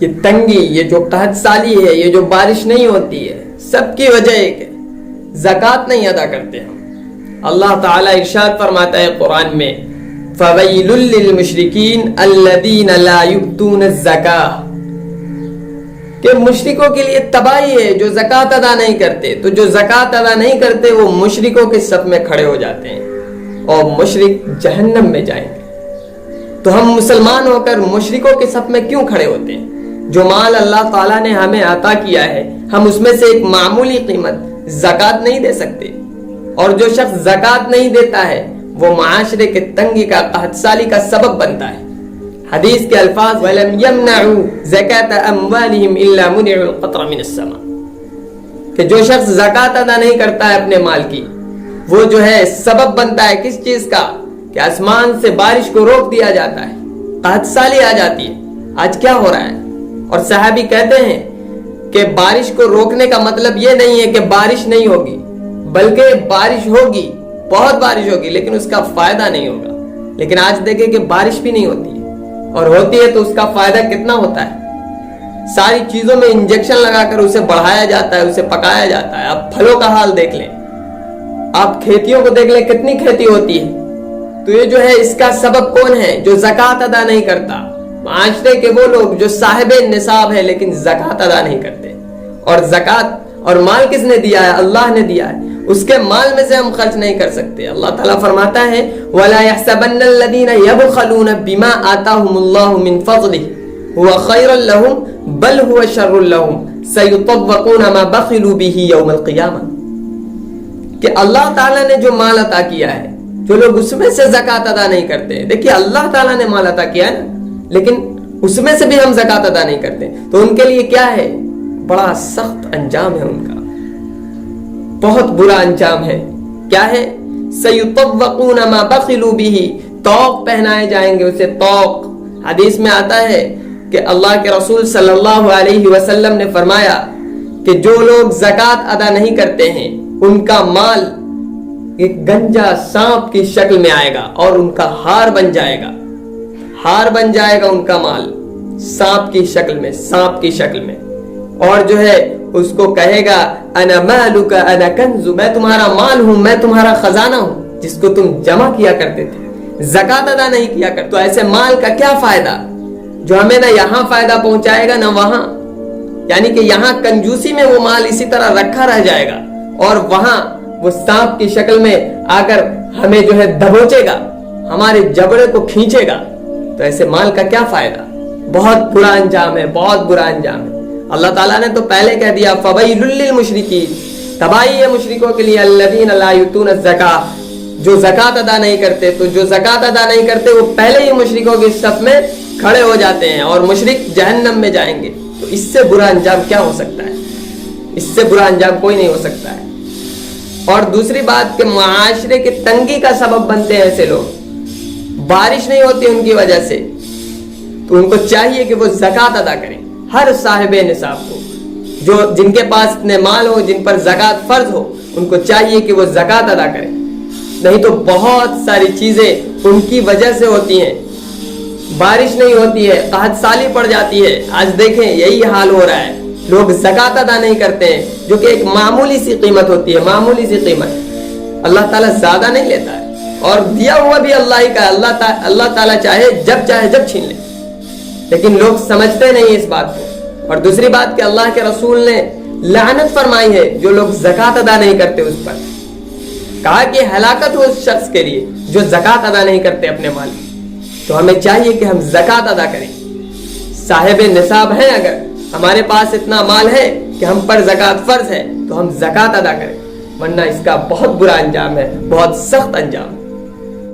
یہ تنگی، یہ جو قحط سالی ہے، یہ جو بارش نہیں ہوتی ہے، سب کی وجہ ایک ہے، زکوٰۃ نہیں ادا کرتے ہم۔ اللہ تعالیٰ ارشاد فرماتا ہے قرآن میں فَوَيْلٌ لِّلْمُشْرِكِينَ الَّذِينَ لَا يُؤْتُونَ الزَّكَاةَ، کہ مشرکوں کے لیے تباہی ہے جو زکوٰۃ ادا نہیں کرتے۔ تو جو زکوٰۃ ادا نہیں کرتے وہ مشرکوں کے صف میں کھڑے ہو جاتے ہیں اور مشرک جہنم میں جائیں گے۔ تو ہم مسلمان ہو کر مشرکوں کے صف میں کیوں کھڑے ہوتے ہیں؟ جو مال اللہ تعالیٰ نے ہمیں عطا کیا ہے، ہم اس میں سے ایک معمولی قیمت زکوٰۃ نہیں دے سکتے، اور جو شخص زکوٰۃ نہیں دیتا ہے وہ معاشرے کے تنگی کا، قحط سالی کا سبب بنتا ہے۔ حدیث کے الفاظ وَلَمْ يَمْنَعُوا زَكَاةَ أَمْوَالِهِمْ إِلَّا مُنِعُوا الْقَطْرَ مِنَ السَّمَاءِ، کہ جو شخص زکوٰۃ ادا نہیں کرتا ہے اپنے مال کی، وہ جو ہے سبب بنتا ہے کس چیز کا؟ کہ آسمان سے بارش کو روک دیا جاتا ہے، قحط سالی آ جاتی ہے۔ آج کیا ہو رہا ہے؟ اور صحابی کہتے ہیں کہ بارش کو روکنے کا مطلب یہ نہیں ہے کہ بارش نہیں ہوگی، بلکہ بارش ہوگی، بہت بارش ہوگی، لیکن اس کا فائدہ نہیں ہوگا۔ لیکن آج دیکھیں کہ بارش بھی نہیں ہوتی ہے، اور ہوتی ہے تو اس کا فائدہ کتنا ہوتا ہے؟ ساری چیزوں میں انجیکشن لگا کر اسے بڑھایا جاتا ہے، اسے پکایا جاتا ہے۔ آپ پھلوں کا حال دیکھ لیں، آپ کھیتیوں کو دیکھ لیں، کتنی کھیتی ہوتی ہے۔ تو یہ جو ہے اس کا سبب کون ہے؟ جو زکوٰۃ ادا نہیں کرتا، معاشرے کے وہ لوگ جو صاحب نصاب ہے لیکن زکوٰۃ ادا نہیں کرتے۔ اور زکوٰۃ اور مال کس نے دیا ہے؟ اللہ نے دیا ہے، اس کے مال میں سے ہم خرچ نہیں کر سکتے۔ اللہ تعالیٰ فرماتا ہے وَلَا يَحْسَبَنَّ الَّذِينَ يَبْخَلُونَ بِمَا آتَاهُمُ اللَّهُ مِنْ فَضْلِهِ هُوَ خَيْرًا لَهُمْ بَلْ هُوَ شَرٌّ لَهُمْ سَيُطَوَّقُونَ مَا بَخِلُوا بِهِ يَوْمَ الْقِيَامَةِ، کہ اللہ تعالیٰ نے جو مال عطا کیا ہے، جو لوگ اس میں سے زکوٰۃ ادا نہیں کرتے، دیکھیے اللہ تعالیٰ نے مال عطا کیا ہے نا، لیکن اس میں سے بھی ہم زکوٰۃ ادا نہیں کرتے، تو ان کے لیے کیا ہے؟ بڑا سخت انجام ہے ان کا، بہت برا انجام ہے۔ کیا ہے؟ سَيُطَوَّقُونَ مَا بَخِلُوا بِهِ، طوق پہنائے جائیں گے اسے، طوق۔ حدیث میں آتا ہے کہ اللہ کے رسول صلی اللہ علیہ وسلم نے فرمایا کہ جو لوگ زکوٰۃ ادا نہیں کرتے ہیں ان کا مال ایک گنجا سانپ کی شکل میں آئے گا اور ان کا ہار بن جائے گا، ہار بن جائے گا ان کا مال سانپ کی شکل میں، سانپ کی شکل میں، اور جو ہے اس کو کہے گا انا مالک انا کنز، میں تمہارا مال ہوں، میں تمہارا خزانہ ہوں جس کو تم جمع کیا کرتے تھے، زکوٰۃ ادا نہیں کیا کرتے۔ تو ایسے مال کا کیا فائدہ جو ہمیں نہ یہاں فائدہ پہنچائے گا نہ وہاں، یعنی کہ یہاں کنجوسی میں وہ مال اسی طرح رکھا رہ جائے گا، اور وہاں وہ سانپ کی شکل میں آ کر ہمیں جو ہے دبوچے گا، ہمارے جبڑے کو کھینچے گا۔ تو ایسے مال کا کیا فائدہ؟ بہت برا انجام ہے، بہت برا انجام ہے۔ اللہ تعالیٰ نے تو پہلے کہہ دیا فَوَيْلٌ لِّلْمُشْرِكِينَ، تباہی ہے مشرکوں کے لیے، الَّذِينَ لَا يُؤْتُونَ الزَّكَاةَ، جو زکوٰۃ ادا نہیں کرتے۔ تو جو زکوٰۃ ادا نہیں کرتے وہ پہلے ہی مشرکوں کے صف میں کھڑے ہو جاتے ہیں اور مشرک جہنم میں جائیں گے۔ تو اس سے برا انجام کیا ہو سکتا ہے؟ اس سے برا انجام کوئی نہیں ہو سکتا ہے۔ اور دوسری بات کہ معاشرے کی تنگی کا سبب بنتے ہیں ایسے لوگ، بارش نہیں ہوتی ان کی وجہ سے، تو ان کو چاہیے کہ وہ زکوٰۃ ادا کریں۔ ہر صاحب نصاب کو، جو جن کے پاس اتنے مال ہو، جن پر زکوٰۃ فرض ہو، ان کو چاہیے کہ وہ زکوٰۃ ادا کریں، نہیں تو بہت ساری چیزیں ان کی وجہ سے ہوتی ہیں۔ بارش نہیں ہوتی ہے، قحط سالی پڑ جاتی ہے۔ آج دیکھیں یہی حال ہو رہا ہے، لوگ زکوٰۃ ادا نہیں کرتے ہیں، جو کہ ایک معمولی سی قیمت ہوتی ہے، معمولی سی قیمت۔ اللہ تعالیٰ زیادہ نہیں لیتا ہے، اور دیا ہوا بھی اللہ ہی کا، اللہ تعالیٰ چاہے جب چھین لے، لیکن لوگ سمجھتے نہیں اس بات کو۔ اور دوسری بات کہ اللہ کے رسول نے لعنت فرمائی ہے جو لوگ زکوٰۃ ادا نہیں کرتے، اس پر کہا کہ ہلاکت ہو اس شخص کے لیے جو زکوٰۃ ادا نہیں کرتے اپنے مال کی۔ تو ہمیں چاہیے کہ ہم زکوٰۃ ادا کریں، صاحب نصاب ہیں، اگر ہمارے پاس اتنا مال ہے کہ ہم پر زکوٰۃ فرض ہے تو ہم زکوٰۃ ادا کریں، ورنہ اس کا بہت برا انجام ہے، بہت سخت انجام ہے۔